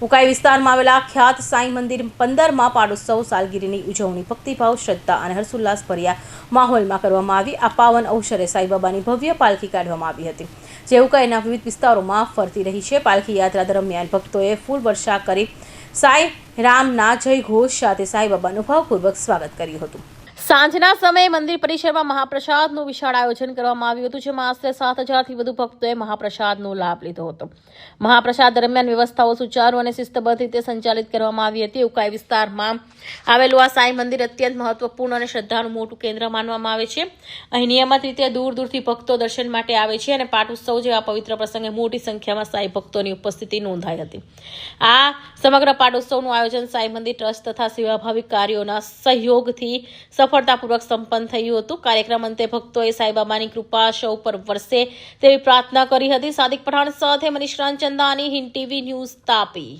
ઉકાઈ વિસ્તારમાં આવેલા ખ્યાત સાંઈ મંદિર 15માં પાટોત્સવ સાલગીરીની ઉજવણી ભક્તિભાવ, શ્રદ્ધા અને હર્ષોલ્લાસ ભર્યા માહોલમાં કરવામાં આવી। આ પાવન અવસરે સાંઈબાબાની ભવ્ય પાલખી કાઢવામાં આવી હતી, જે ઉકાઈના વિવિધ વિસ્તારોમાં ફરતી રહી છે। પાલખી યાત્રા દરમિયાન ભક્તોએ ફૂલ વર્ષા કરી સાંઈ રામના જય ઘોષ સાથે સાંઈબાબાનું ભાવપૂર્વક સ્વાગત કર્યું હતું। સાંજના સમયે મંદિર પરિસરમાં મહાપ્રસાદનું વિશાળ આયોજન કરવામાં આવ્યું હતું, જેમાં આશરે 7,000થી વધુ ભક્તોએ મહાપ્રસાદનો લાભ લીધો હતો। મહાપ્રસાદ દરમિયાન વ્યવસ્થાઓ સુચારુ અને શિસ્તબદ્ધ રીતે સંચાલિત કરવામાં આવી હતી। ઉકાઈ વિસ્તારમાં આવેલું આ સાંઈ મંદિર અત્યંત મહત્વપૂર્ણ અને શ્રદ્ધાનું મોટું કેન્દ્ર માનવામાં આવે છે। અહીં નિયમિત રીતે દૂર દૂરથી ભક્તો દર્શન માટે આવે છે અને પાટોત્સવ જેવા પવિત્ર પ્રસંગે મોટી સંખ્યામાં સાંઈ ભક્તોની ઉપસ્થિતિ નોંધાઈ હતી। આ સમગ્ર પાટોત્સવનું આયોજન સાંઈ મંદિર ટ્રસ્ટ તથા સેવાભાવી કાર્યોના સહયોગથી સફળતાપૂર્વક સંપન્ન થયું હતું। કાર્યક્રમ અંતે ભક્તોએ સાંઈબાબાની કૃપા સૌ પર વરસે તેવી પ્રાર્થના કરી હતી। સાદિક પઠાણ સાથે મનીષ રામચંદાની, હિન્દ ટીવી ન્યૂઝ, તાપી।